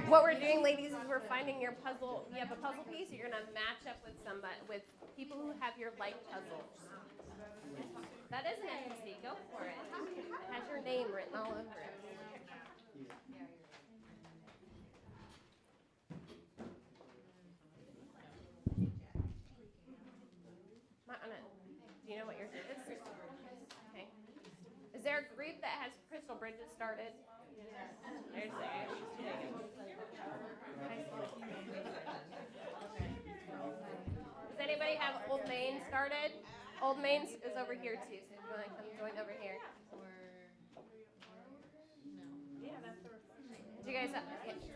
What we're doing, ladies, is we're finding your puzzle. You have a puzzle piece. You're gonna match up with somebody, with people who have your like puzzles. That is an NPC. Go for it. It has your name written all over it. Do you know what yours is? Okay. Is there a group that has Crystal Bridges started? There's there. Does anybody have Old Main started? Old Main is over here too, so if you want to come join over here. Do you guys have?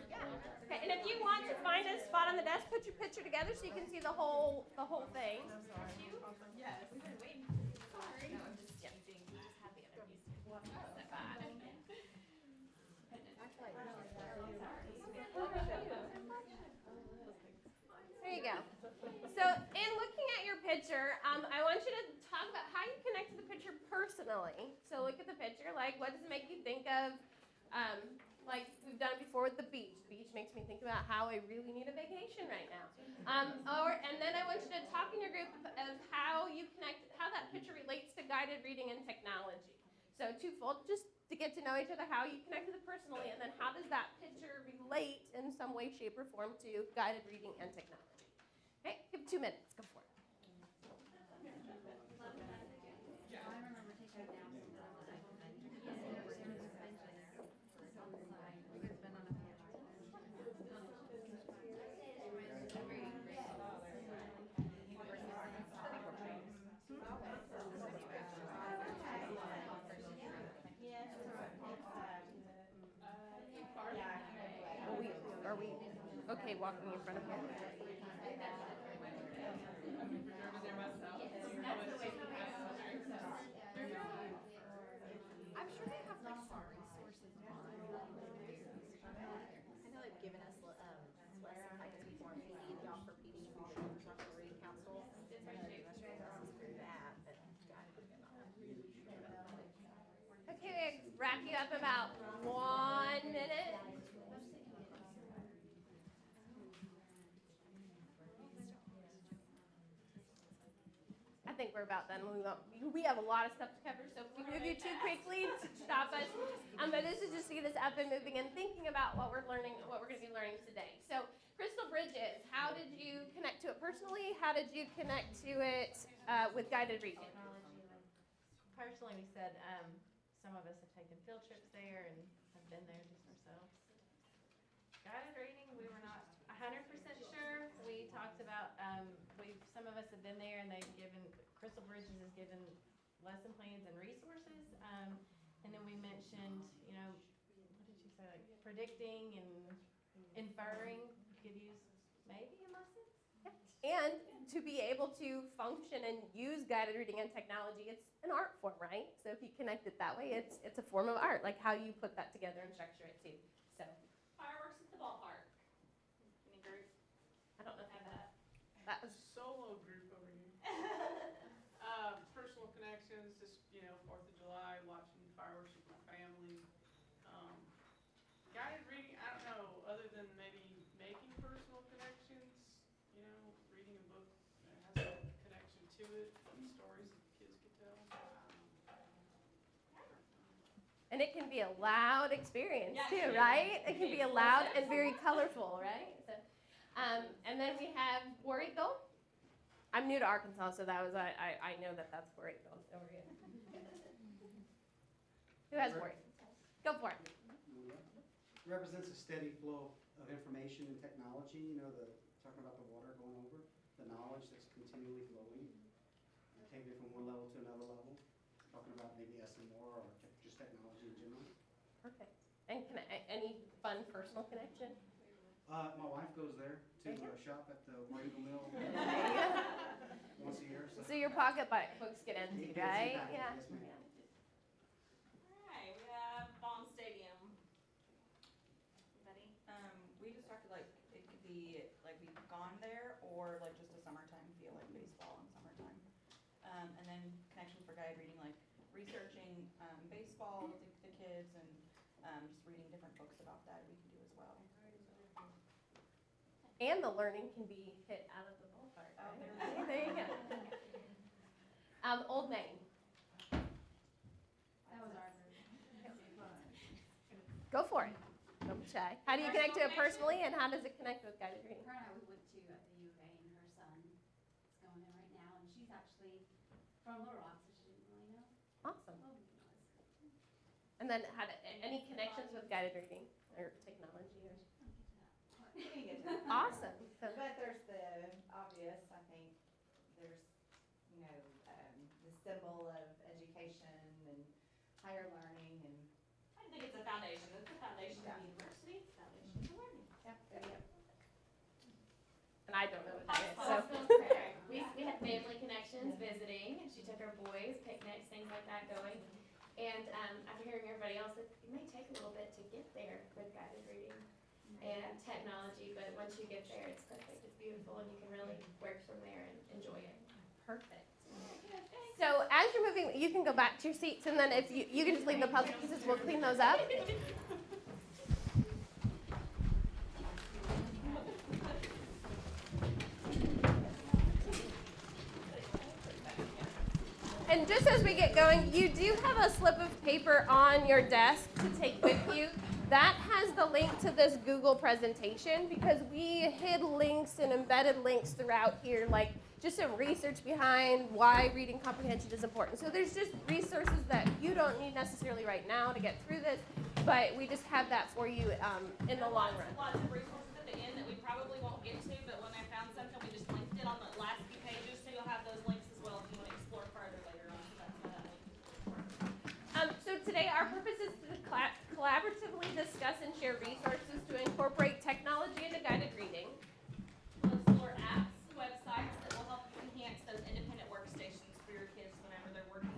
Yeah. Okay, and if you want to find a spot on the desk, put your picture together so you can see the whole thing. Yes. We've been waiting. Sorry. No, I'm just teasing. We just had the interviews. That bad. There you go. So in looking at your picture, I want you to talk about how you connect to the picture personally. So look at the picture, like what does it make you think of? Like we've done it before with the beach. Beach makes me think about how I really need a vacation right now. And then I want you to talk in your group of how you connect, how that picture relates to guided reading and technology. So twofold, just to get to know each other, how you connect with it personally, and then how does that picture relate in some way, shape, or form to guided reading and technology. Okay, give 2 minutes. Go for it. Are we okay walking in front of him? I'm sure they have like some resources on. I know they've given us lesson like before PD, the offer PD referee council. Through that, but okay, we wrap you up about 1 minute. I think we're about done. We have a lot of stuff to cover, so if we move you too quickly, stop us. But this is just to get us up and moving and thinking about what we're learning, what we're going to be learning today. So, Crystal Bridges, how did you connect to it personally? How did you connect to it with guided reading? Personally, we said some of us have taken field trips there and have been there just ourselves. Guided reading, we were not 100% sure. We talked about, some of us have been there and they've given, Crystal Bridges has given lesson plans and resources. And then we mentioned, what did you say, like predicting and inferring, you could use maybe in lessons. And to be able to function and use guided reading and technology, it's an art form, right? So if you connect it that way, it's a form of art, like how you put that together and structure it too. So fireworks at the ballpark. Any group? I don't know if that was solo group over here. Personal connections, just 4th of July, watching fireworks with my family. Guided reading, I don't know, other than maybe making personal connections, reading a book that has a connection to it, stories that kids could tell. And it can be a loud experience too, right? It can be a loud and very colorful, right? So, and then we have War Eagle. I'm new to Arkansas, so that was I know that's War Eagle over here. Who has War Eagle? Go for it. Represents a steady flow of information and technology. Talking about the water going over, the knowledge that's continually flowing, taking it from one level to another level. Talking about maybe SMR or just technology in general. Perfect. And any fun personal connection? My wife goes there to shop at the War Eagle Mill once a year. So your pocket books get empty, right? Yeah. Yes, ma'am. All right, we have Bond Stadium. Anybody? We just talked like it could be like we've gone there or like just a summertime feel, like baseball in summertime. And then connection for guide reading, like researching baseball with the kids and just reading different books about that we can do as well. And the learning can be hit out of the ballpark. Oh, Right? See, there you go. Old name. That was our version. Go for it. Don't be shy. How do you connect to it personally, and how does it connect with guided reading? Her and I, we went to at the U of A, and her son is going there right now, and she's actually from Little Rock, so she didn't really know. Awesome. Oh, you know, And then any connections with guided reading or technology? Or... We can get to that. Awesome. So, But there's the obvious, I think, there's, the symbol of education and higher learning and. I think it's a foundation. It's the foundation of the university. It's the foundation of learning. and I don't know what that is. So. We had family connections visiting, and she took her boys, picnics, things like that going. And after hearing everybody else, it may take a little bit to get there with guided reading and technology, but once you get there, it's perfect, it's beautiful, and you can really work from there and enjoy it. Perfect. So as you're moving, you can go back to your seats, and then if you can just leave the puzzle pieces, we'll clean those up. And just as we get going, you do have a slip of paper on your desk to take with you. That has the link to this Google presentation because we hid links and embedded links throughout here, like just some research behind why reading comprehension is important. So there's just resources that you don't need necessarily right now to get through this, but we just have that for you in the long run. Lots of resources at the end that we probably won't get to, but when I found something, we just linked it on the last few pages, so you'll have those links as well if you want to explore further later on. So that's what that link is for. So today our purpose is to collaboratively discuss and share resources to incorporate technology into guided reading. We'll explore apps, websites that will help you enhance those independent workstations for your kids whenever they're working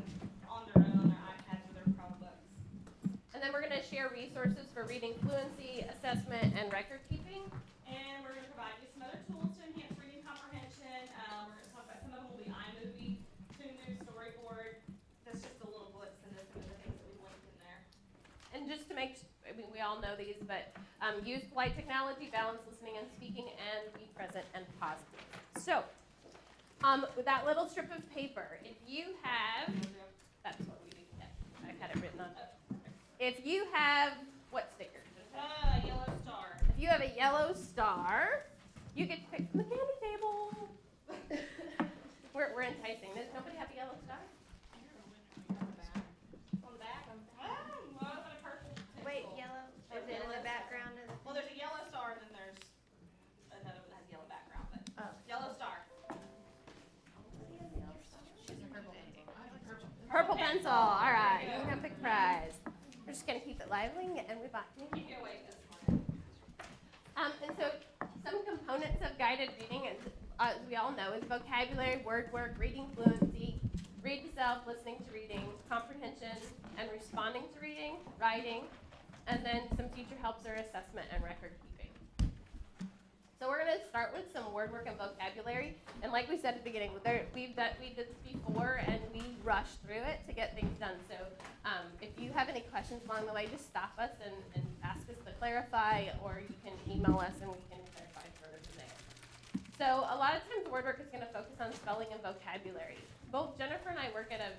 on their own, on their iPads or their Chromebooks. And then we're going to share resources for reading fluency, assessment, and record keeping. And we're going to provide you some other tools to enhance reading comprehension. We're going to talk about some of them will be iMovie, TuneNew, Storyboard. That's just a little glimpse into some of the things that we've linked in there. And just to make, I mean, we all know these, but use polite technology, balance listening and speaking, and be present and positive. So, with that little strip of paper, if you have, that's what we do. Yeah, I've had it written on. If you have, what sticker? Yellow star. If you have a yellow star, you get to pick from the candy table. We're enticing. Does nobody have a yellow star? On the back? Oh, well, I've got a purple. Wait, yellow, is it in the background of the? Well, there's a yellow star and then there's another one that has yellow background, but yellow star. Purple pencil. All right. You can pick prize. We're just going to keep it lively and we back. Keep you awake this morning. And so some components of guided reading, as we all know, is vocabulary, word work, reading fluency, read to self, listening to reading, comprehension, and responding to reading, writing, and then some teacher helps or assessment and record keeping. So we're going to start with some word work and vocabulary. And like we said at the beginning, we did this before and we rushed through it to get things done. So if you have any questions along the way, just stop us and ask us to clarify, or you can email us and we can clarify further from there. So a lot of times word work is going to focus on spelling and vocabulary. Both Jennifer and I work at a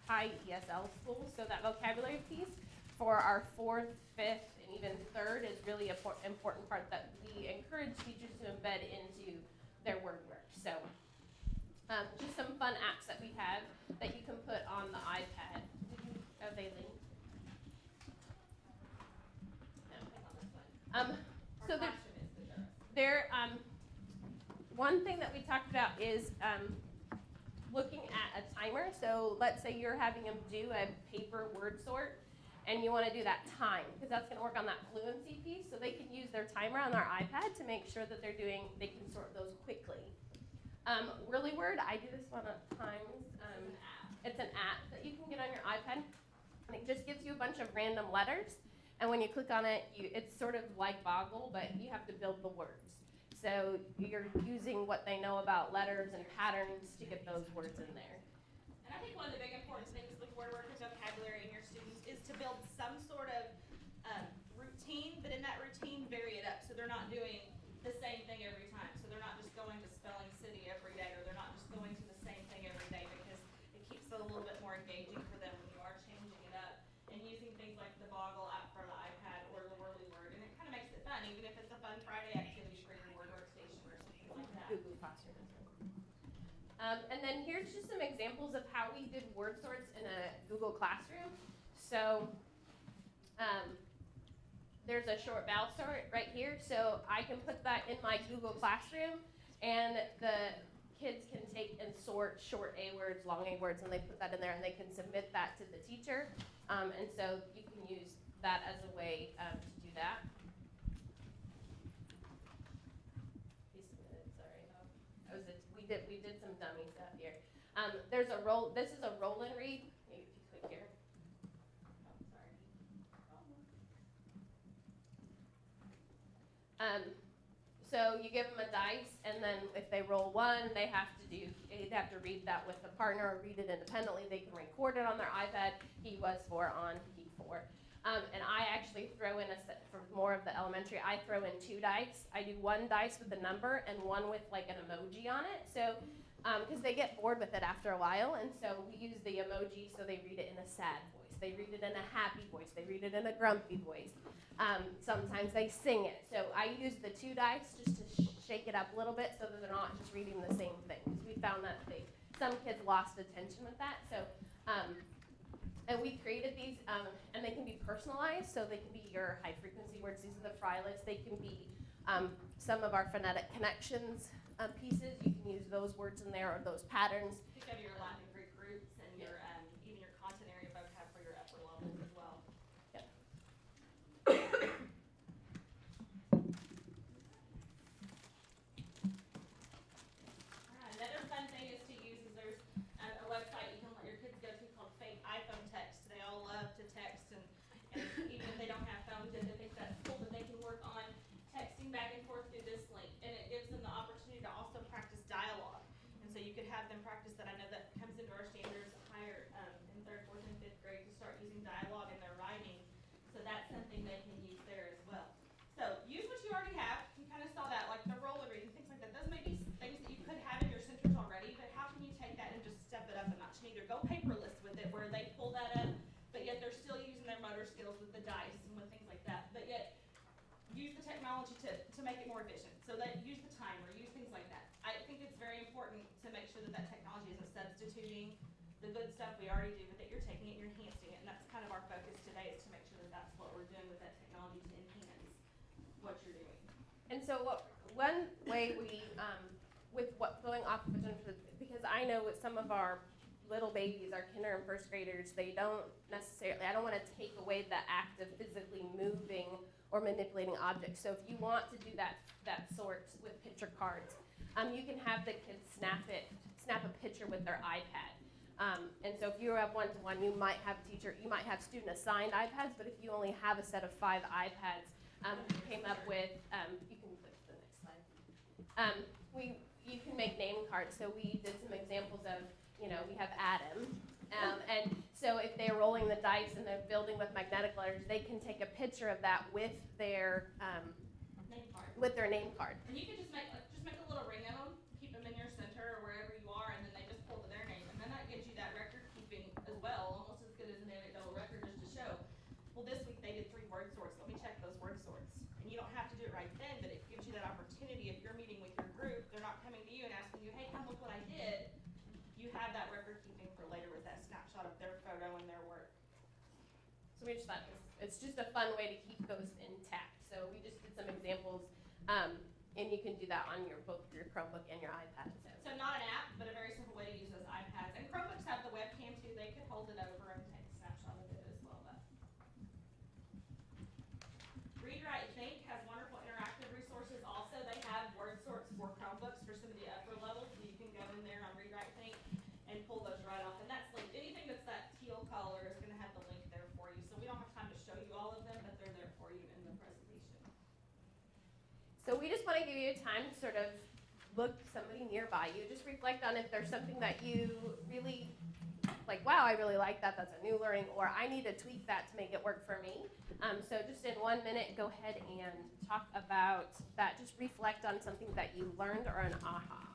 high ESL school, so that vocabulary piece for our 4th, 5th, and even 3rd is really an important part that we encourage teachers to embed into their word work. So just some fun apps that we have that you can put on the iPad. Are they linked? No. So one thing that we talked about is looking at a timer. So let's say you're having them do a paper word sort, and you want to do that time, because that's going to work on that fluency piece. So they can use their timer on their iPad to make sure that they can sort those quickly. Really Word, I do this one at times. It's an app that you can get on your iPad, and it just gives you a bunch of random letters. And when you click on it, it's sort of like Boggle, but you have to build the words. So you're using what they know about letters and patterns to get those words in there. And I think one of the big important things with word work and vocabulary in your students is to build some sort of routine, but in that routine, vary it up so they're not doing the same thing And then here's just some examples of how we did word sorts in a Google Classroom. So there's a short vowel sort right here. So I can put that in my Google Classroom, and the kids can take and sort short A words, long A words, and they put that in there, and they can submit that to the teacher. And so you can use that as a way to do that. He submitted, sorry. We did some dummy stuff here. There's a roll. This is a roll and read. Maybe if you click here. Oh, sorry. So you give them a dice, and then if they roll one, they'd have to read that with a partner or read it independently. They can record it on their iPad. He was 4 on, he 4. And I actually throw in for more of the elementary, I throw in 2 dice. I do 1 dice with a number and 1 with like an emoji on it. So, because they get bored with it after a while, and so we use the emoji so they read it in a sad voice. They read it in a happy voice. They read it in a grumpy voice. Sometimes they sing it. So I use the 2 dice just to shake it up a little bit so that they're not just reading the same thing. Because we found that some kids lost attention with that. So, and we created these, and they can be personalized. So they can be your high frequency words. These are the fry lists. They can be some of our phonetic connections pieces. You can use those words in there or those patterns. You could have your Latin and Greek roots and your even your content area vocab for your upper levels as well. Yep. Another fun thing is to use is there's a website you can let your kids go to called Fake iPhone Text. They all love to text, and even if they don't have phones, they think that's cool, but they can work on texting back and forth through this link, and it gives them the opportunity to also practice dialogue. And so you could have them practice that. I know that comes into our standards higher in 3rd, 4th, and 5th grade to start using dialogue in their writing. So that's something they can use there as well. So use what you already have. You kind of saw that, like the roller reading, things like that. Those may be things that you could have in your centers already, but how can you take that and just step it up a notch? And either go paperless with it, where they pull that up, but yet they're still using their motor skills with the dice and with things like that, but yet use the technology to make it more efficient. So that use the timer, use things like that. I think it's very important to make sure that that technology isn't substituting the good stuff we already do, but that you're taking it and you're enhancing it. And that's kind of our focus today, is to make sure that that's what we're doing with that technology to enhance what you're doing. And so one way we, with what going off of Jennifer, because I know with some of our little babies, our kinder and 1st graders, they don't necessarily, I don't want to take away the act of physically moving or manipulating objects. So if you want to do that sort with picture cards, you can have the kids snap a picture with their iPad. And so if you have one-to-one, you might have student assigned iPads, but if you only have a set of 5 iPads, we came up with, you can click to the next slide. You can make name cards. So we did some examples of, we have Adam. And so if they're rolling the dice and they're building with magnetic letters, they can take a picture of that with their name card. And you can just make a little ring of them, keep them in your center or wherever you are, and then they just pull to their name. And then that gives you that record keeping as well, almost as good as an anecdotal record, just to show, well, this week they did 3 word sorts. Let me check those word sorts. And you don't have to do it right then, but it gives you that opportunity. If you're meeting with your group, they're not coming to you and asking you, hey, come look what I did. You have that record keeping for later with that snapshot of their photo and their work. So we just thought it's just a fun way to keep those intact. So we just did some examples, and you can do that on both your Chromebook and your iPad. So not an app, but a very simple way to use those iPads. And Chromebooks have the webcam too. They could hold it over and take a snapshot of it as well. But Read, Write, Think has wonderful interactive resources. Also, they have word sorts for Chromebooks for some of the upper levels. So you can go in there on Read, Write, Think and pull those right off. And that's linked. Anything that's that teal color is going to have the link there for you. So we don't have time to show you all of them, but they're there for you in the presentation. So we just want to give you time to sort of look somebody nearby you. Just reflect on if there's something that you really like, wow, I really like that. That's a new learning, or I need to tweak that to make it work for me. So just in 1 minute, go ahead and talk about that. Just reflect on something that you learned or an aha.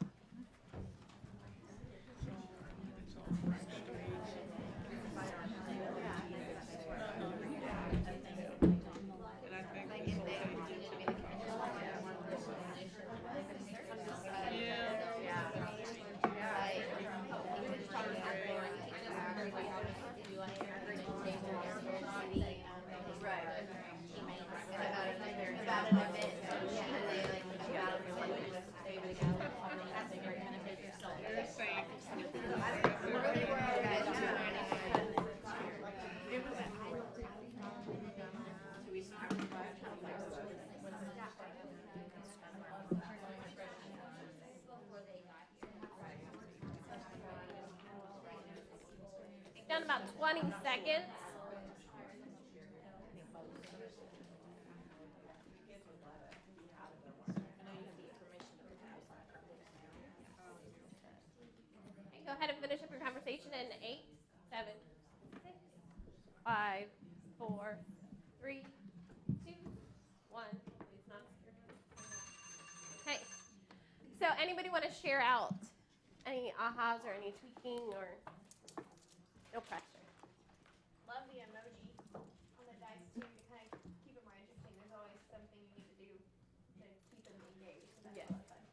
around about 20 seconds. Okay, go ahead and finish up your conversation in 8, 7, 6, 5, 4, 3, 2, 1. Please not scare me. Okay. So anybody want to share out any ahas or any tweaking or no pressure? Love the emoji on the dice too to kind of keep it more interesting. There's always something you need to do to keep them engaged. So that's Yes. a lot of fun.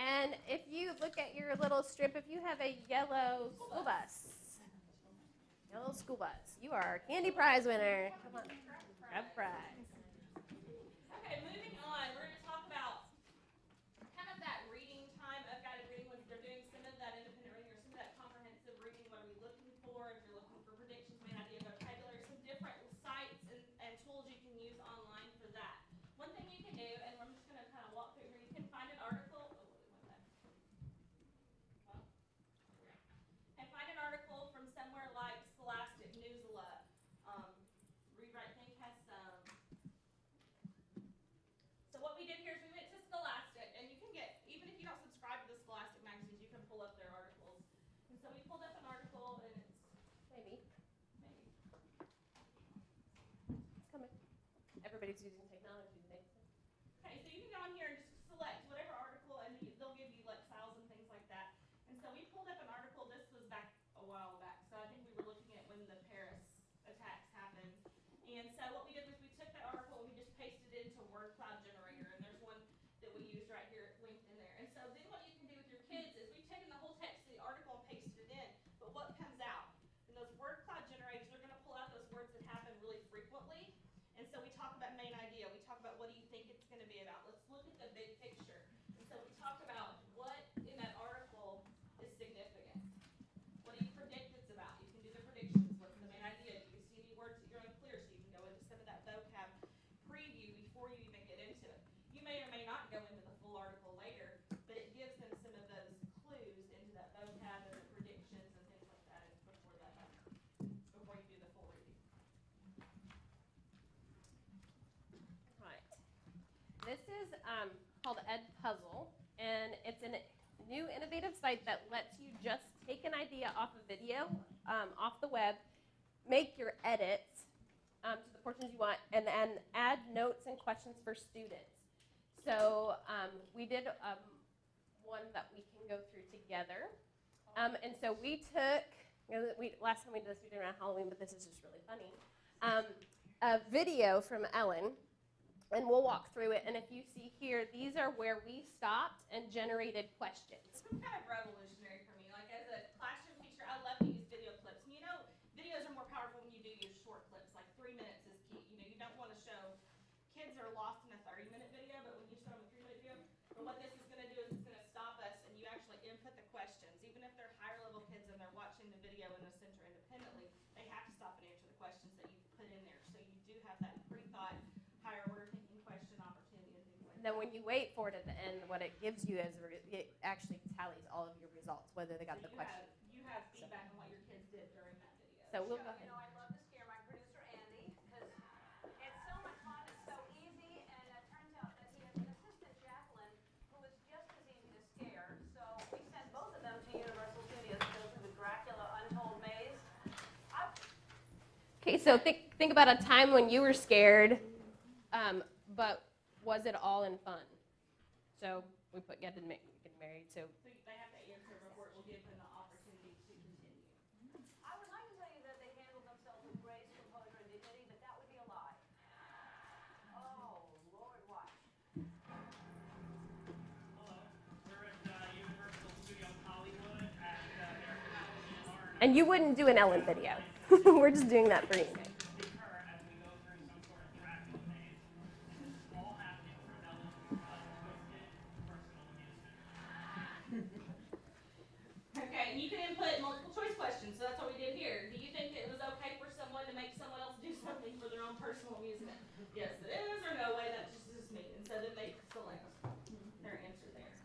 And if you look at your little strip, if you have a yellow school bus, you are our candy prize winner. Come on, grab prize. Okay, moving on, we're gonna talk about kind of that reading time of guided reading when they're doing some of that independent reading or some of that comprehensive reading. What are we looking for? If you're looking for predictions, main idea, vocabulary, some different sites and tools you can use online for that. One thing you can do, and I'm just gonna kind of walk through here, you can find an article. And find an article from somewhere like Scholastic, Newsela, Rewrite Think has some. So what we did here is we went to Scholastic, and you can get, even if you don't subscribe to the Scholastic magazines, you can pull up their articles. And so we pulled up an article, and it's Maybe. It's coming. Everybody's using technology today. okay. So you can go on here and just select whatever article, and they'll give you like styles and things like that. And so we pulled up an article. This was back a while back, so I think we were looking at when the Paris attacks happened. And so what we did was we took that article and we just pasted it into Word Cloud Generator, and there's one that we used right here linked in there. And so then what you can do with your kids is we've taken the whole text of the article and pasted it in, but what comes out? In those Word Cloud Generators, they're going to pull out those words that happen really frequently. And so we talk about main idea. We talk about what do you think it's going to be about. Let's look at the big picture. And so we talk about what in that article is significant. What do you predict it's about? You can do the predictions. What's the main idea? Do you see any words that you're unclear? So you can go into some of that vocab preview before you even get into it. You may or may not go into the full article later, but it gives them some of those clues into that vocab and the predictions and things like that before you do the full reading. Right. This is called Ed Puzzle, and it's a new innovative site that lets you just take an idea off a video, off the web, make your edits to the portions you want, and then add notes and questions for students. So we did one that we can go through together. And so we took, last time we did this, we did it around Halloween, but this is just really funny, a video from Ellen. And we'll walk through it, and if you see here, these are where we stopped and generated questions. It's been kind of revolutionary for me. Like as a classroom teacher, I love to use video clips. And you know, videos are more powerful when you do your short clips. Like 3 minutes is key. You know, you don't want to show kids are lost in a 30-minute video, but when you show them a 3-minute video, but what this is going to do is it's going to stop us, and you actually input the questions. Even if they're higher level kids and they're watching the video in the center independently, they have to stop and answer the questions that you put in there. So you do have that pre-thought, higher order thinking question opportunity and things like that. Then when you wait for it at the end, what it gives you is it actually tallies all of your results, whether they got the question. You have feedback on what your kids did during that video. So we'll go ahead. You know, I love to scare my producer Andy because it's so much fun, it's so easy, and it turns out that he has an assistant, Jacqueline, who is just as easy to scare. So we sent both of them to Universal Studios to go through the Dracula Untold Maze. Okay, so think about a time when you were scared, but was it all in fun? So we put get married. So they have to answer before it will give them the opportunity to continue. I would like to tell you that they handled themselves with grace, composure, and dignity, but that would be a lie. Oh, Lord, watch. Hello, we're at Universal Studios Hollywood at their and you wouldn't do an Ellen video. We're just doing that for you. her as we go through some sort of Dracula maze. This is all happening for Ellen's twisted personal amusement. Okay, and you can input multiple choice questions, so that's what we did here. Do you think it was okay for someone to make someone else do something for their own personal amusement? Yes, it is, or no way, that's just me. And so then they select their answer there.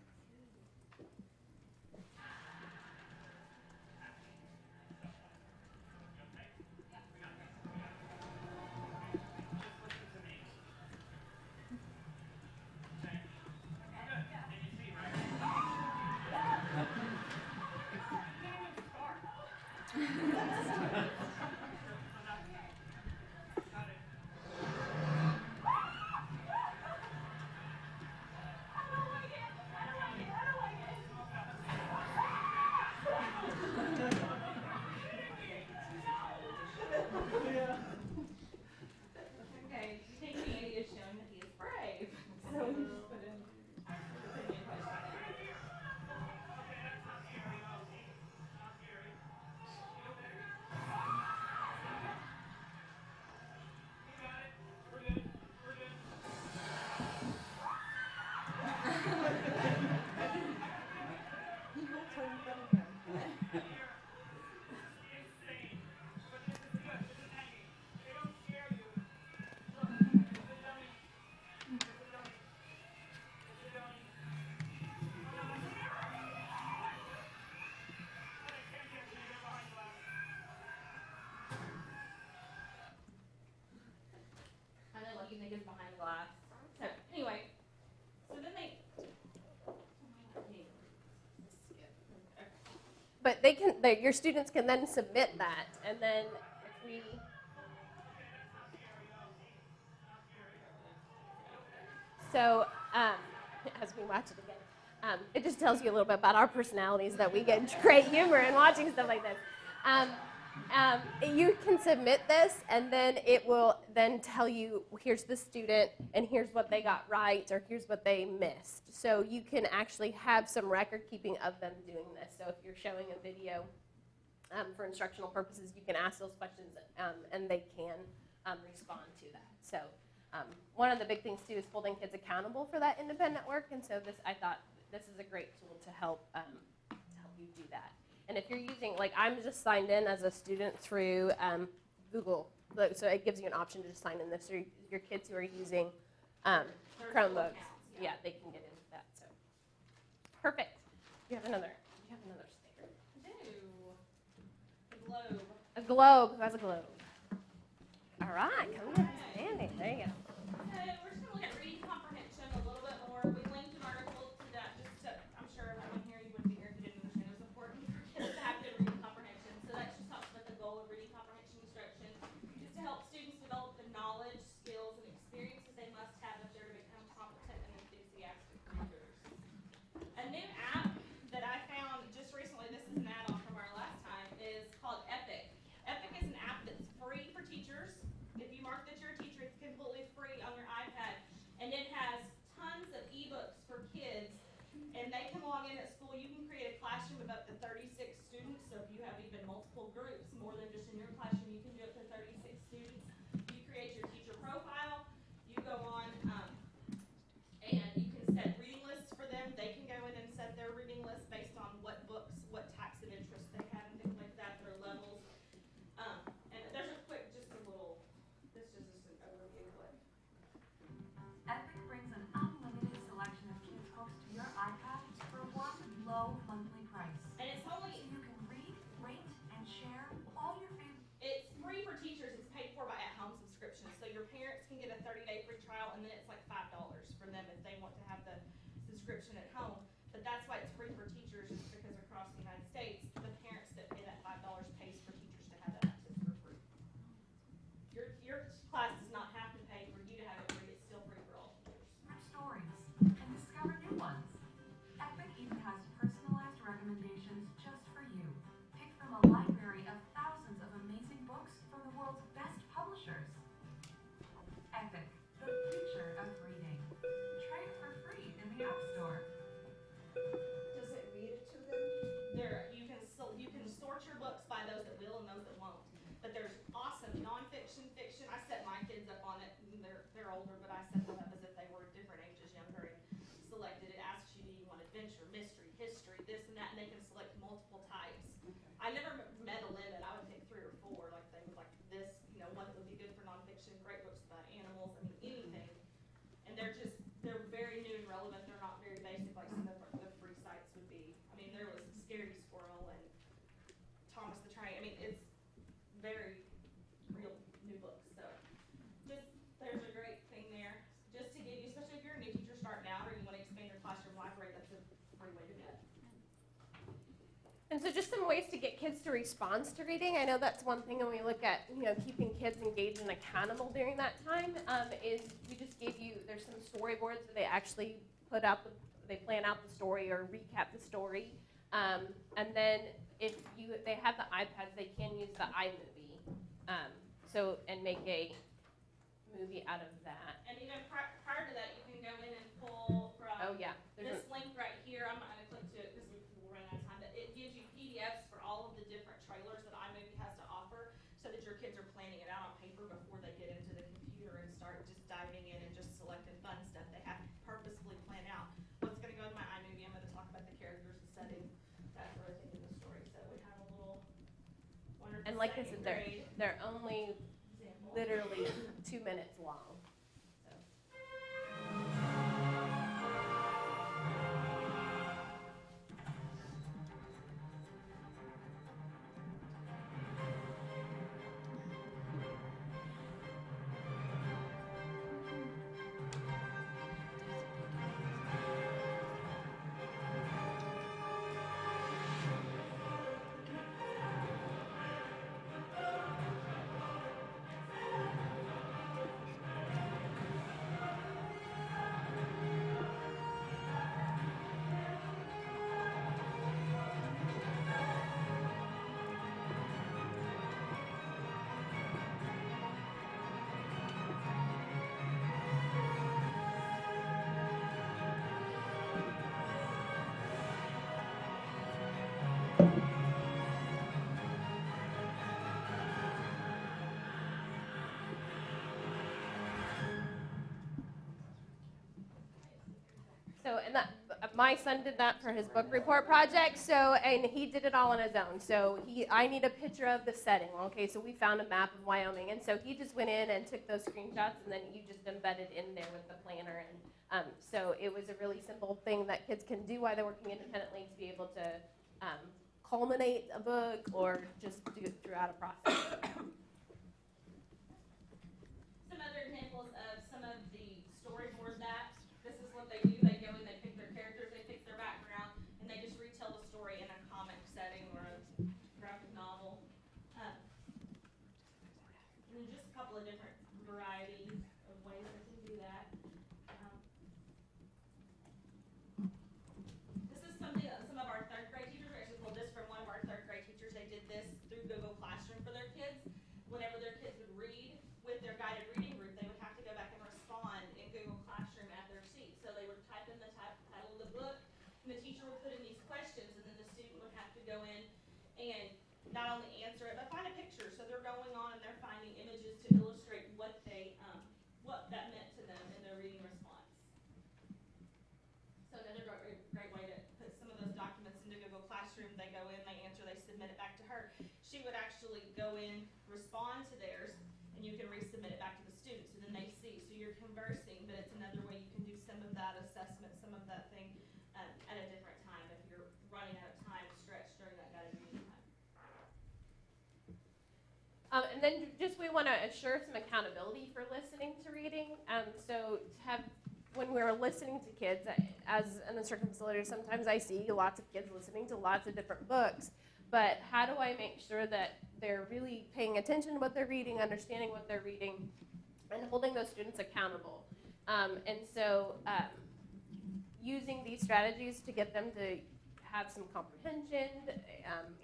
Okay, do you think Andy is showing that he is brave? So we just put in opinion question. And then what you think is behind glass. So anyway, so then they. But your students can then submit that, and then if we. So as we watch it again, it just tells you a little bit about our personalities that we get great humor in watching stuff like this. You can submit this, and then it will then tell you, here's the student, and here's what they got right, or here's what they missed. So you can actually have some record keeping of them doing this. So if you're showing a video for instructional purposes, you can ask those questions, and they can respond to that. So one of the big things, too, is holding kids accountable for that independent work, and so I thought this is a great tool to help you do that. And if you're using, like I'm just signed in as a student through Google, so it gives you an option to just sign in this. So your kids who are using Chromebooks, yeah, they can get into that. So perfect. You have another sticker. A globe. A globe. Who has a globe? All right, come get standing. There you go. So we're just going to look at reading comprehension a little bit more. We linked an article to that just to, I'm sure everyone here, you wouldn't be here if you didn't understand it was important for kids to have good reading comprehension. So that just talks about the goal of reading comprehension instruction, is to help students develop the knowledge, skills, and experiences they must have if they're to become competent and enthusiastic readers. A new app that I found just recently, this is an add-on from our last time, is called Epic. Epic is an app that's free for teachers. If you mark that you're a teacher, it's completely free on your iPad. And it has tons of ebooks for kids. And they can log in at school. You can create a classroom of up to 36 students. So if you have even multiple groups, more than just in your classroom, you can do up to 36 students. You create your teacher profile. You go on and you can set reading lists for them. They can go in and set their reading list based on what books, what types of interests they have, and things like that, their levels. And there's a quick, this is just an overview of what. Epic brings an unlimited selection of kids' books to your iPad for one low monthly price. And it's only, So you can read, rate, and share all your favorite. it's free for teachers, it's paid for by at-home subscription. So your parents can get a 30-day free trial, and then it's like $5 for them if they want to have the subscription at home. But that's why it's free for teachers, is because across the United States, the parents that pay that $5 pays for teachers to have that access for free. Your class does not have to pay for you to have it free, it's still free for all teachers. Stories and discover new ones. Epic even has personalized recommendations just for you. Pick from a library of thousands of amazing books from the world's best publishers. Epic, the future of reading. Try it for free in the App Store. Does it read And so just some ways to get kids to respond to reading. I know that's one thing when we look at, keeping kids engaged and accountable during that time, is we just gave you, there's some storyboards that they actually put out, they plan out the story or recap the story. And then if they have the iPads, they can use the iMovie. And make a movie out of that. And even prior to that, you can go in and pull from Oh, yeah. this link right here. I'm not gonna click to it because we'll run out of time, but it gives you PDFs for all of the different trailers that iMovie has to offer so that your kids are planning it out on paper before they get into the computer and start just diving in and just selecting fun stuff. They have to purposefully plan out what's gonna go in my iMovie. I'm gonna talk about the characters, the setting, that sort of thing in the story. So we have a little wonderful And like I said, second grade they're only example. literally 2 minutes long. So, and that, my son did that for his book report project, and he did it all on his own. So I need a picture of the setting, okay? So we found a map of Wyoming, and so he just went in and took those screenshots, and then you just embedded in there with the planner. And so it was a really simple thing that kids can do while they're working independently to be able to culminate a book or just do it throughout a process. Some other examples of some of the storyboard that this is what they do. They go in, they pick their characters, they pick their background, and they just retell the story in a comic setting or a graphic novel. And then just a couple of different varieties of ways they can do that. This is something that some of our third grade teachers actually pulled this from one of our third grade teachers. They did this through Google Classroom for their kids. Whenever their kids would read with their guided reading group, they would have to go back and respond in Google Classroom at their seat. So they would type in the title of the book, and the teacher would put in these questions, and then the student would have to go in and not only answer it, but find a picture. So they're going on and they're finding images to illustrate what that meant to them in their reading response. So another great way to put some of those documents into Google Classroom. They go in, they answer, they submit it back to her. She would actually go in, respond to theirs, and you can resubmit it back to the students, and then they see. So you're conversing, but it's another way you can do some of that assessment, some of that thing at a different time if you're running out of time stretched during that guided reading time. And then just we want to assure some accountability for listening to reading. So when we're listening to kids, as an instructional facilitator, sometimes I see lots of kids listening to lots of different books. But how do I make sure that they're really paying attention to what they're reading, understanding what they're reading, and holding those students accountable? And so using these strategies to get them to have some comprehension,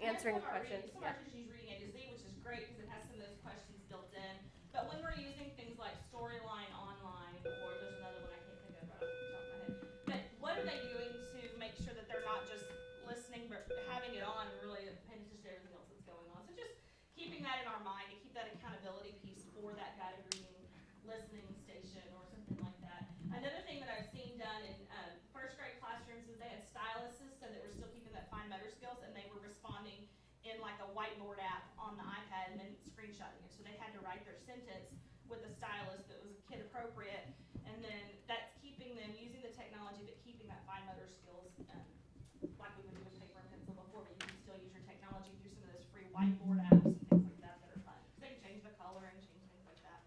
answering questions. Some of our teachers use Reading A to Z, which is great because it has some of those questions built in. But when we're using things like Storyline Online, or there's another one I can't think of right off the top of my head, but what are they doing to make sure that they're not just listening, but having it on and really paying attention to everything else that's going on? So just keeping that in our mind to keep that accountability piece for that guided reading listening station or something like that. Another thing that I've seen done in first grade classrooms is they had styluses so that we're still keeping that fine motor skills, and they were responding in like a whiteboard app on the iPad and then screenshotting it. So they had to write their sentence with a stylus that was kid appropriate, and then that's keeping them using the technology but keeping that fine motor skills like we would do with paper and pencil before, but you can still use your technology through some of those free whiteboard apps and things like that that are fun. So they can change the color and change things like that.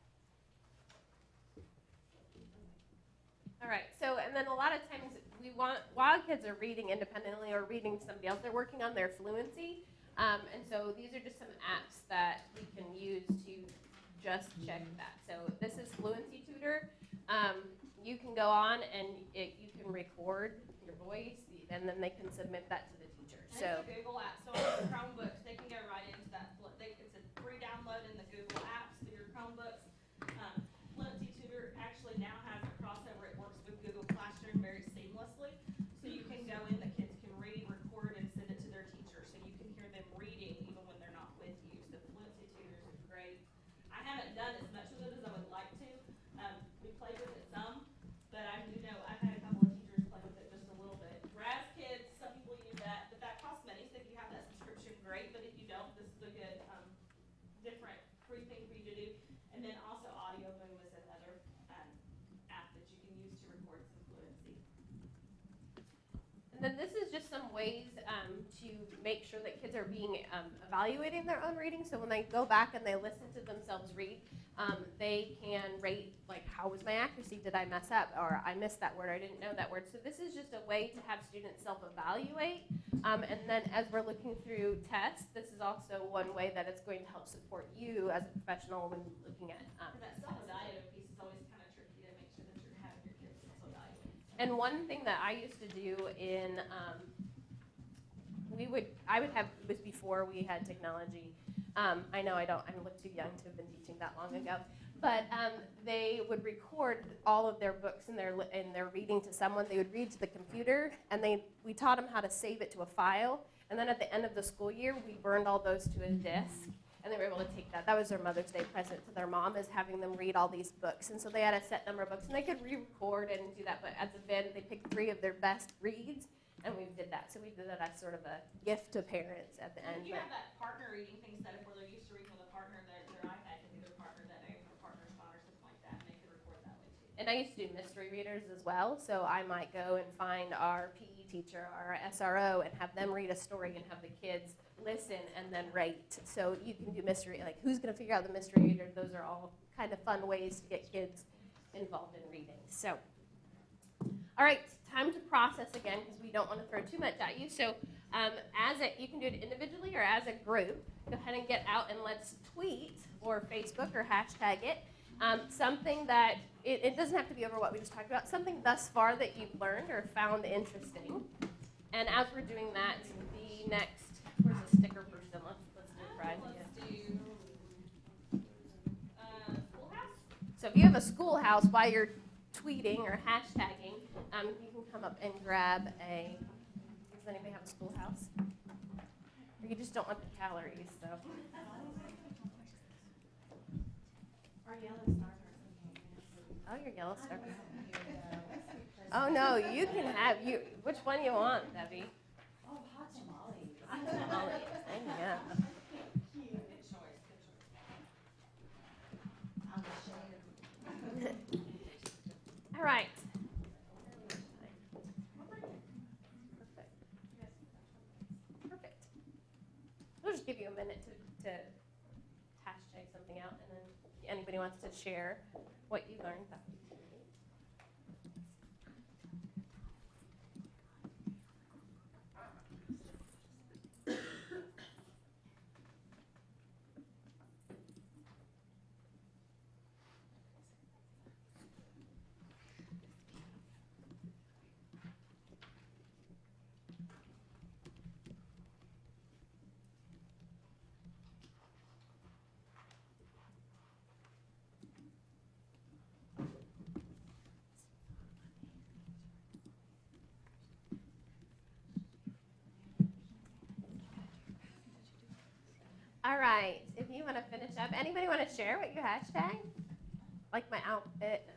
All right, so, and then a lot of times we while kids are reading independently or reading to somebody else, they're working on their fluency. And so these are just some apps that we can use to just check that. So this is Fluency Tutor. You can go on and you can record your voice, and then they can submit that to the teacher. And So it's a Google app, so on your Chromebooks, they can go right into that. It's a free download in the Google apps through your Chromebooks. Fluency Tutor actually now has a crossover. It works with Google Classroom very seamlessly. So you can go in, the kids can read, record, and send it to their teacher. So you can hear them reading even when they're not with you. So Fluency Tutors is great. I haven't done as much with it as I would like to. We played with it some, but I do know I've had a couple of teachers play with it just a little bit. Raz Kids, some people use that, but that costs money. So if you have that subscription, great. But if you don't, this is a good different free thing for you to do. And then also Audio Boom is another app that you can use to record some fluency. And then this is just some ways to make sure that kids are being evaluating their own reading. So when they go back and they listen to themselves read, they can rate, like, how was my accuracy? Did I mess up? Or I missed that word, I didn't know that word. So this is just a way to have students self-evaluate. And then as we're looking through tests, this is also one way that it's going to help support you as a professional when looking at And that self-evaluative piece is always kind of tricky to make sure that you're having your kids self-evaluate. And one thing that I used to do in, I would have, it was before we had technology. I know I look too young to have been teaching that long ago. But they would record all of their books and their reading to someone. They would read to the computer, and we taught them how to save it to a file. And then at the end of the school year, we burned all those to a disk. And they were able to take that. That was their Mother's Day present to their mom, is having them read all these books. And so they had a set number of books, and they could re-record and do that. But at the end, they picked 3 of their best reads, and we did that. So we did that as sort of a gift to parents at the end. If you have that partner reading thing set up where they're used to reading with a partner, their iPad can be their partner that day, or partner spot or something like that, and they can record that way too. And I used to do mystery readers as well. So I might go and find our PE teacher, our SRO, and have them read a story and have the kids listen and then rate. So you can do mystery, like who's going to figure out the mystery reader. Those are all kind of fun ways to get kids involved in reading. So, all right, time to process again, because we don't want to throw too much at you. So you can do it individually or as a group. Go ahead and get out and let's tweet or Facebook or hashtag it. Something that, it doesn't have to be over what we just talked about, something thus far that you've learned or found interesting. And as we're doing that, the next, where's the sticker person? Let's do Friday. Let's do Schoolhouse. So if you have a schoolhouse while you're tweeting or hashtagging, you can come up and grab does anybody have a schoolhouse? Or you just don't want the calories, so. Our yellow stars are something. Oh, your yellow star. Oh, no, you can have, which one you want, Debbie? Oh, hot tamales. Tamales. Yeah. Good choice, good choice. I'm ashamed. All right. Perfect. We'll just give you a minute to hashtag something out, and then if anybody wants to share what you learned, that would be great. All right, if you want to finish up, anybody want to share what you hashtag? Like my outfit? I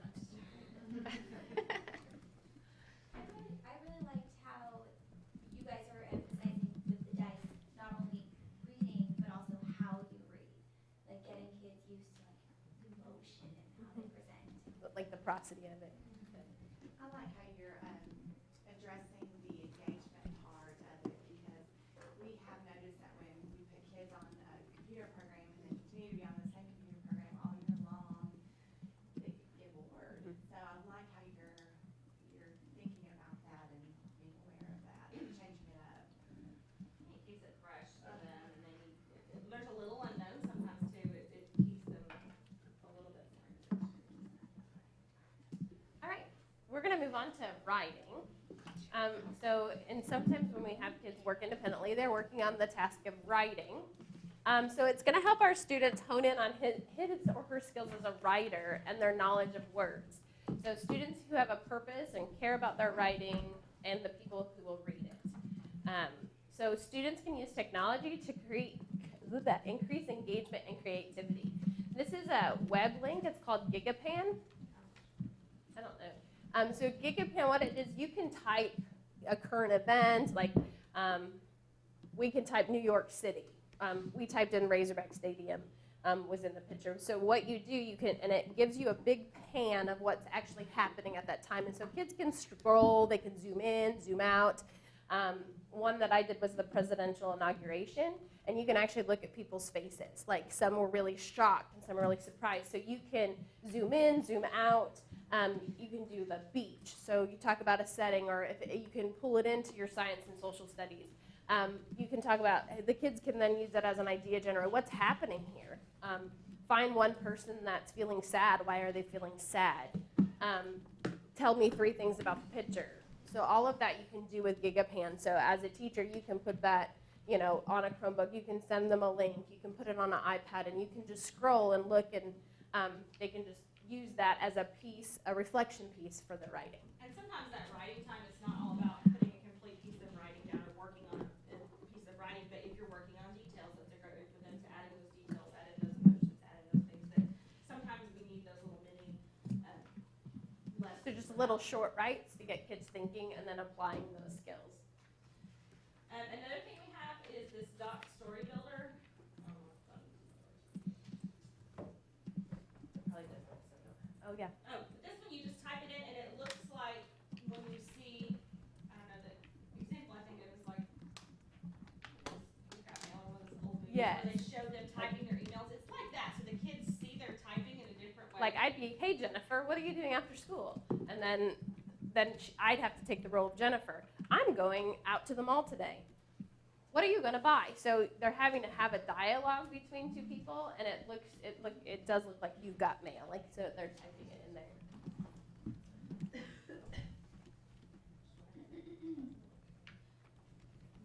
really liked how you guys are emphasizing with the dice not only reading but also how you read, like getting kids used to like emotion and how they present. Like the prosody of it. I like how you're addressing the engagement part of it, because we have noticed that when we put kids on a computer program and they continue to be on the same computer program all year long, they get bored. So I like how you're thinking about that and on to writing. And sometimes when we have kids work independently, they're working on the task of writing. So it's going to help our students hone in on his or her skills as a writer and their knowledge of words. So students who have a purpose and care about their writing and the people who will read it. So students can use technology to increase engagement and creativity. This is a web link. It's called GigaPan. I don't know. So GigaPan, what it is, you can type a current event, like we can type New York City. We typed in Razorback Stadium was in the picture. So what you do, and it gives you a big pan of what's actually happening at that time. And so kids can scroll, they can zoom in, zoom out. One that I did was the presidential inauguration, and you can actually look at people's faces. Like some were really shocked and some were really surprised. So you can zoom in, zoom out. You can do the beach. So you talk about a setting, or if you can pull it into your science and social studies. You can talk about, the kids can then use that as an idea generator. What's happening here? Find one person that's feeling sad. Why are they feeling sad? Tell me 3 things about the picture. So all of that you can do with GigaPan. So as a teacher, you can put that, on a Chromebook. You can send them a link. You can put it on an iPad, and you can just scroll and look, and they can just use that as a reflection piece for the writing. And sometimes that writing time is not all about putting a complete piece of writing down or working on a piece of writing, but if you're working on details, it's a great way for them to add in those details, add in those emotions, add in those things that sometimes we need those little mini lessons. So just little short writes to get kids thinking and then applying those skills. Another thing we have is this Doc Story Builder. Oh, yeah. Oh, this one you just type it in and it looks like when you see, I don't know, the example I think it was like, we've got mail, one of those old movies Yes. where they show them typing their emails. It's like that, so the kids see their typing in a different way. Like I'd be, hey Jennifer, what are you doing after school? And then I'd have to take the role of Jennifer. I'm going out to the mall today. What are you going to buy? So they're having to have a dialogue between 2 people, and it does look like you've got mail. Like so they're typing it in there.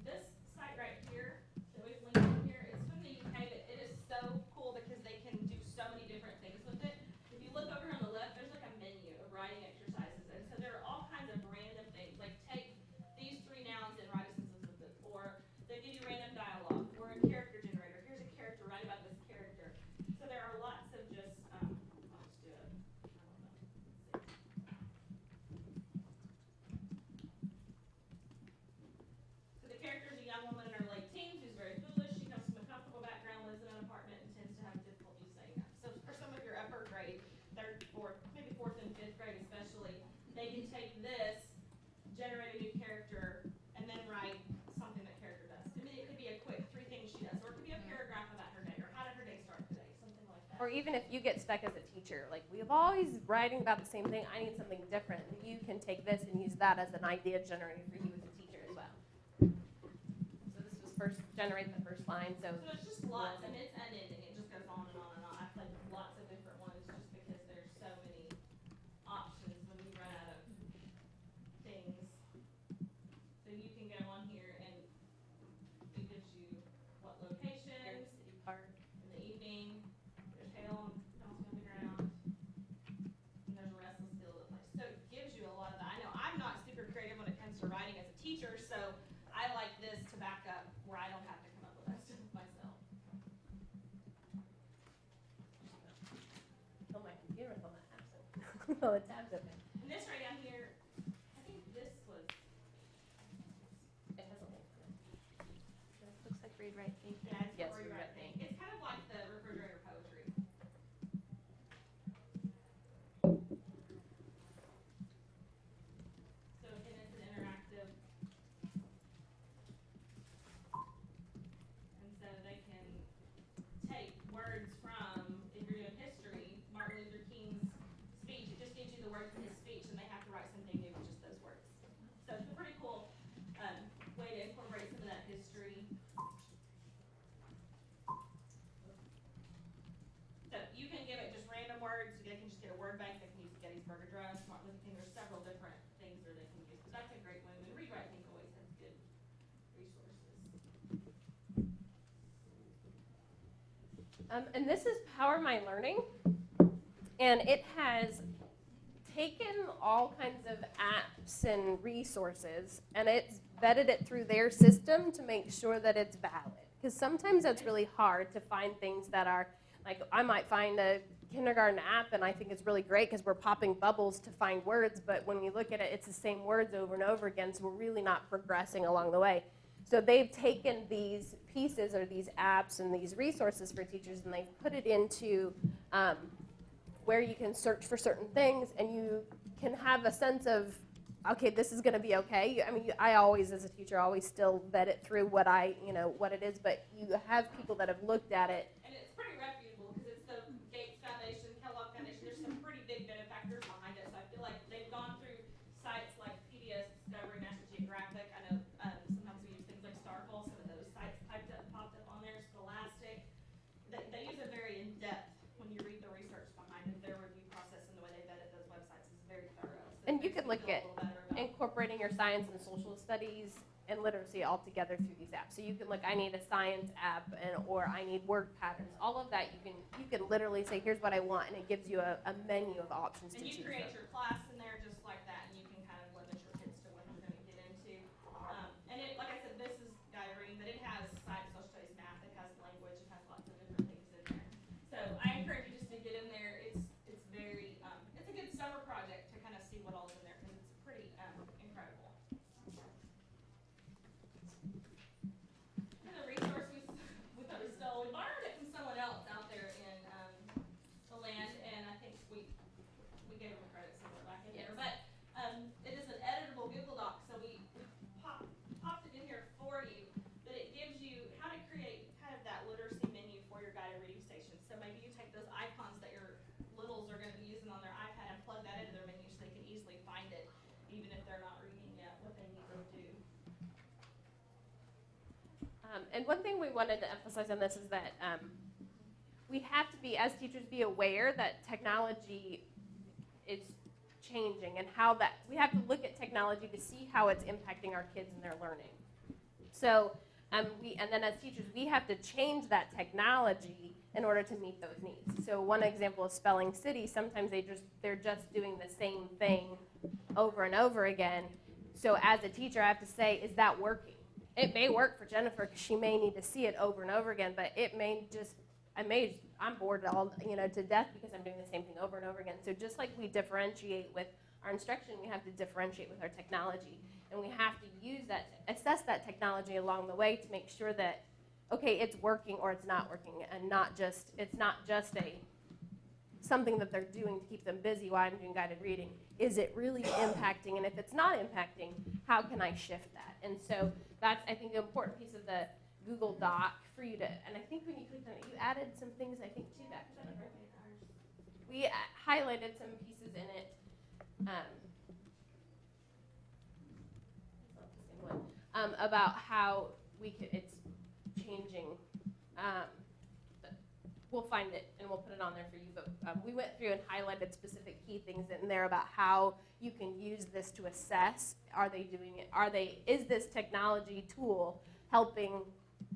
This site right here, that we've linked in here, it's from the UK, but it is so cool because they can do so many different things with it. If you look over on the left, there's like a menu of writing exercises, and so there are all kinds of random things, like take these 3 nouns and write a sentence with it, or they give you random dialogue, or a character generator. Here's a character, write about this character. So there are lots of just, I'll just do it. I don't know. Let's see. So the character is a young woman in her late teens who's very foolish. She comes from a comfortable background, lives in an apartment, and tends to have difficulty saying no. So for some of your upper grade, 3rd, 4th, maybe 4th and 5th grade especially, they can take this, generate a new character, and then write something that character does. I mean, it could be a quick 3 things she does, or it could be a paragraph about her day, or how did her day start today, something like that. Or even if you get stuck as a teacher, like we've always writing about the same thing, I need something different. You can take this and use that as an idea generator for you as a teacher as well. So this was generate the first line. So it's just lots, and it's unending. It just goes on and on and on. I've played with lots of different ones just because there's so many options when you run out of things. So you can go on here and it gives you what locations, city park. in the evening, there's hail bouncing on the ground, and there's a restless still of the place. So it gives you a lot of that. I know I'm not super creative when it comes to writing as a teacher, so I like this to back up where I don't have to come up with that stuff myself. Oh, my computer with all the tabs open. All the tabs open. And this right down here, I think this was, It has a link on it. Looks like read, write, think. yeah, it's Yes, for you're your right. thing. It's kind of like the refrigerator poetry. So again, it's an interactive. And so they can take words from, if you're doing history, Martin Luther King's speech, it just gives you the words from his speech, and they have to write something new with just those words. So it's a pretty cool way to incorporate some of that history. And this is Power My Learning. And it has taken all kinds of apps and resources, and it's vetted it through their system to make sure that it's valid. Because sometimes that's really hard to find things that are, like I might find a kindergarten app and I think it's really great because we're popping bubbles to find words, but when you look at it, it's the same words over and over again, so we're really not progressing along the way. So they've taken these pieces or these apps and these resources for teachers and they've put it into where you can search for certain things and you can have a sense of, okay, this is going to be okay. I mean, I always, as a teacher, always still vet it through what what it is, but you have people that have looked at it. And it's pretty reputable because it's the Gates Foundation, Kellogg Foundation. There's some pretty big benefactors behind it. So I feel like they've gone through sites like PBS, Discovery, National Geographic. I know sometimes we use things like Starfall. Some of those sites popped up on there. Scholastic. They use it very in depth. When you read the research behind it, their review process and the way they vetted those websites is very thorough. So And you could look at incorporating your science and social studies and literacy all together through these apps. So you can look, I need a science app, or I need word patterns. All of that, you can literally say, here's what I want, and it gives you a menu of options to choose And you create from. your class in there just like that, and you can kind of limit your kids to what they're going to get into. And it, like I said, this is guided reading, but it has science, social studies, math, it has language, it has lots of different things in there. So I encourage you just to get in there. It's very, it's a good summer project to kind of see what all's in there because it's pretty incredible. And the resource we stole, we borrowed it from someone else out there in the land, and I think we gave them credit somewhere back in there. But it is an editable Google Doc, so we popped it in here for you. But it gives you how to create kind of that literacy menu for your guided reading station. So maybe you take those icons that your littles are going to be using on their iPad and plug that into their menu so they can easily find it, even if they're not reading yet what they need to do. And one thing we wanted to emphasize on this is that we have to be, as teachers, be aware that technology is changing and how that, we have to look at technology to see how it's impacting our kids and their learning. So, and then as teachers, we have to change that technology in order to meet those needs. So one example is Spelling City. Sometimes they're just doing the same thing over and over again. So as a teacher, I have to say, is that working? It may work for Jennifer because she may need to see it over and over again, but it may just, I'm bored to death because I'm doing the same thing over and over again. So just like we differentiate with our instruction, we have to differentiate with our technology. And we have to use that, assess that technology along the way to make sure that, okay, it's working or it's not working, and it's not just something that they're doing to keep them busy while I'm doing guided reading. Is it really impacting? And if it's not impacting, how can I shift that? And so that's, I think, the important piece of the Google Doc for you to, and I think when you clicked on it, you added some things, I think, to that, Jennifer. We highlighted some pieces in it. About how it's changing. We'll find it and we'll put it on there for you, but we went through and highlighted specific key things in there about how you can use this to assess, are they doing it, is this technology tool helping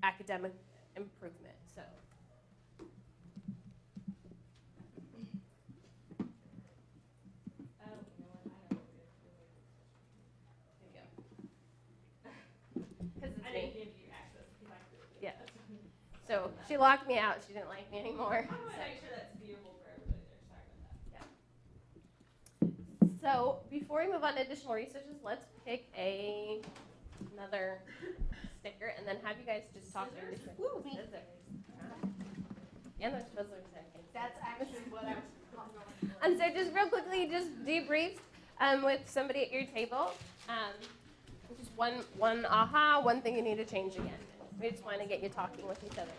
academic improvement? So. I didn't give you access because I could. Yeah. So she locked me out. She didn't like me anymore. I want to make sure that's viewable for everybody there. Sorry about that. Yeah. So before we move on to additional researches, let's pick another sticker and then have you guys just talk through different scissors. And there's scissors, I think. That's actually what I was going for. And so just real quickly, just debrief with somebody at your table. Just one aha, one thing you need to change again. We just want to get you talking with each other.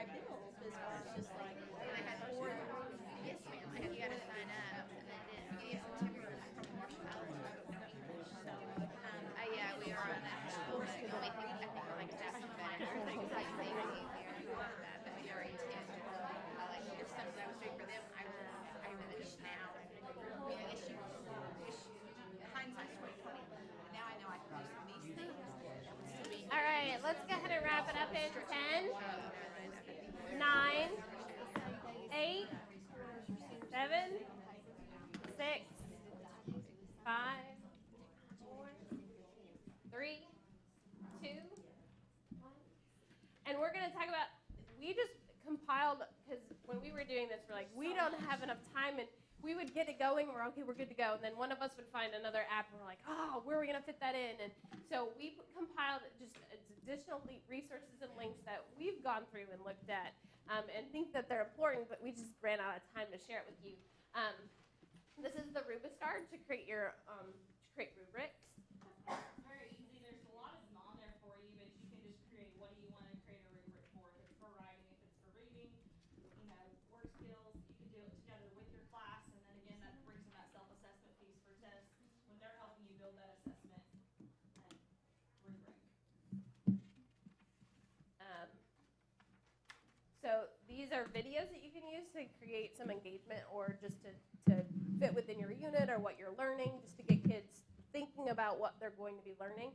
subscribe bills as far as just like. And I had four, yes ma'am, I had, you gotta sign up, and then beginning of September from Marshall College, so, yeah, we are on that school, but it'll make me, I think we're like half better, things like things easier, but we are intent, like, there's something I was doing for them, I really just now, you know, issue, hindsight's 20/20, but now I know I can do some of these things, that would still be. All right, let's go ahead and wrap it up in 10, 9, 8, 7, 6, 5, 4, 3, 2, 1. And we're going to talk about, we just compiled, because when we were doing this, we're like, we don't have enough time, and we would get it going, we're okay, we're good to go, and then one of us would find another app, and we're like, oh, where are we going to fit that in? And so we compiled just additional resources and links that we've gone through and looked at, and think that they're important, but we just ran out of time to share it with you. This is the Rubistar to create your rubrics. Very easy. There's a lot of them on there for you, but you can just create what do you want to create a rubric for. If it's for writing, if it's for reading, you know, work skills, you can do it together with your class, and then again, that brings in that self-assessment piece for tests when they're helping you build that assessment rubric. So these are videos that you can use to create some engagement or just to fit within your unit or what you're learning, just to get kids thinking about what they're going to be learning.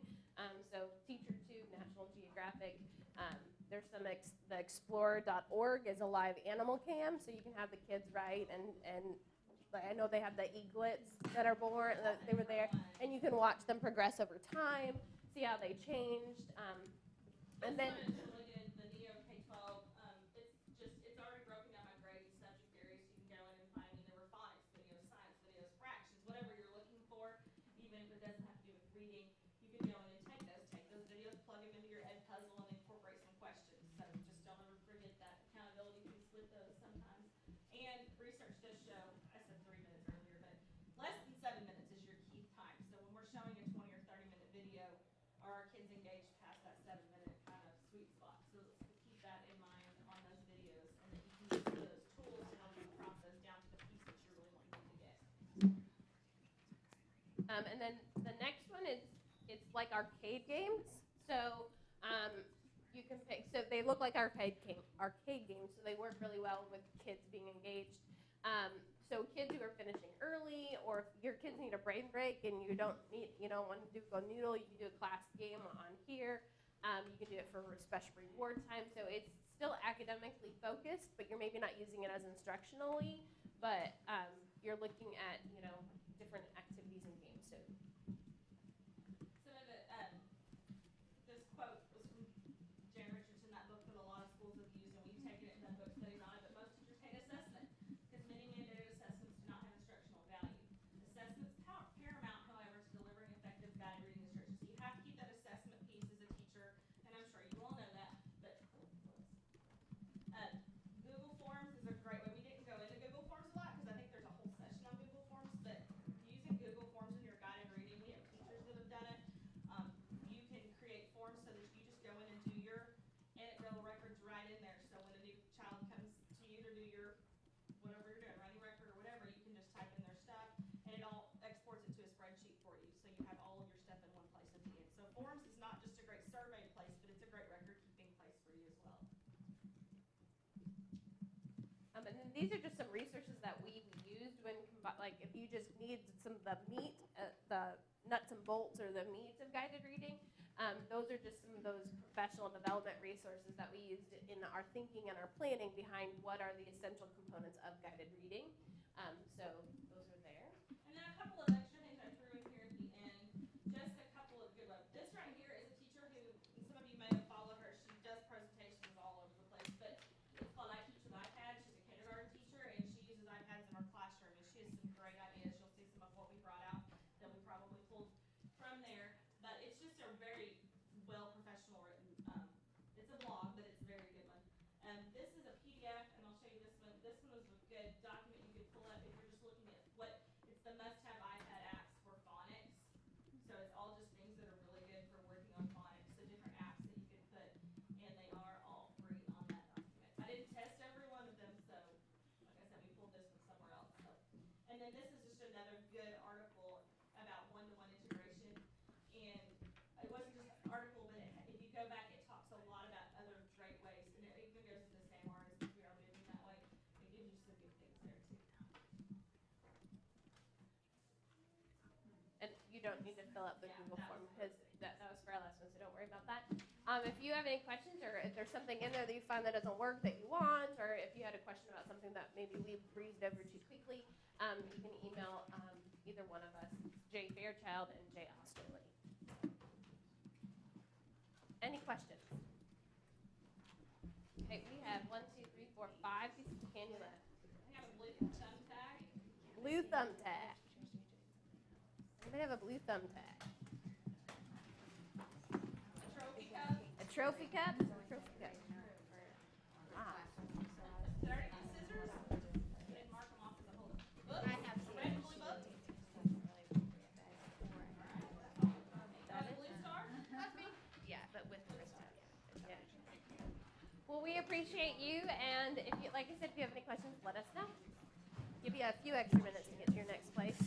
So TeacherTube, National Geographic, there's some, the explorer.org is a live animal cam, so you can have the kids write, and I know they have the eaglets that are born, they were there, and you can watch them progress over time, see how they changed, and then This one is really good, the Neo K-12, it's already broken down by grade and subject areas. You can go in and find either phonics videos, science videos, fractions, whatever you're looking for, even if it doesn't have to do with reading. You can go in and take those videos, plug them into your ed puzzle, and incorporate some questions. So just don't ever forget that accountability piece with those sometimes. And research does show, I said 3 minutes earlier, but less than 7 minutes is your key time. So when we're showing a 20 or 30-minute video, are our kids engaged past that 7-minute kind of sweet spot? So let's keep that in mind on those videos, and then you can use those tools to help you crop those down to the piece that you're really wanting to get. and then the next one is, it's like arcade games. So you can pick, so they look like arcade games, so they work really well with kids being engaged. So kids who are finishing early, or if your kids need a brain break and you don't want to go noodle, you can do a class game on here. You can do it for special reward time. So it's still academically focused, but you're maybe not using it as instructionally, but you're looking at, different activities and games. So Some of it, this quote was from Jan Richardson, that book that a lot of schools have used, and we've taken it and done book studies on it, but most teachers hate assessment, because many mandated assessments do not have instructional value. Assessment's paramount, however, to delivering effective guided reading instruction. So you have to keep that assessment piece as a teacher, and I'm sure you all know that, but Google Forms is a great way. We didn't go into Google Forms a lot, because I think there's a whole session on Google Forms, but using Google Forms in your guided reading, we have teachers that have done it. You can create forms so that you just go in and do your anecdotal records right in there. So when a new child comes to you to do your, whatever you're doing, running record or whatever, you can just type in their stuff, and it all exports it to a spreadsheet for you. So you have all of your stuff in one place at the end. So Forms is not just a great survey place, but it's a great record-keeping place for you as well. and then these are just some resources that we've used when, like, if you just need some of the meat, the nuts and bolts or the meat of guided reading, those are just some of those professional development resources that we used in our thinking and our planning behind what are the essential components of guided reading. So those are there. And then a couple of extra things I threw in here at the end, just a couple of good ones. This right here is a teacher who, and some of you may have followed her, she does presentations all over the place, but it's called I Teach with iPad. She's a kindergarten teacher, and she uses iPads in her classroom, and she has some great ideas. You'll see some of what we brought out that we probably pulled from there, but it's just a very well professional written, it's a blog, but it's a very good one. This is a PDF, and I'll show you this one. This one was a good document you could pull up if you're just looking at what, it's the must-have iPad don't need to fill out the Google form because that was for our last one, so don't worry about that. If you have any questions or if there's something in there that you find that doesn't work that you want, or if you had a question about something that maybe we breezed over too quickly, you can email either one of us, J. Fairchild and J. Oesterle. Any questions? Okay, we have 1, 2, 3, 4, 5 pieces of candy left. I have a blue thumbtack. Blue thumbtack. Anybody have a blue thumbtack? A trophy cup. A trophy cup? Trophy cup. Ah. 30 scissors. And mark them off in the whole book. I have Red and blue book. Got a blue star. Yeah, but with the rest of Yeah. Well, we appreciate you, and if you, like I said, if you have any questions, let us know. Give you a few extra minutes to get to your next place.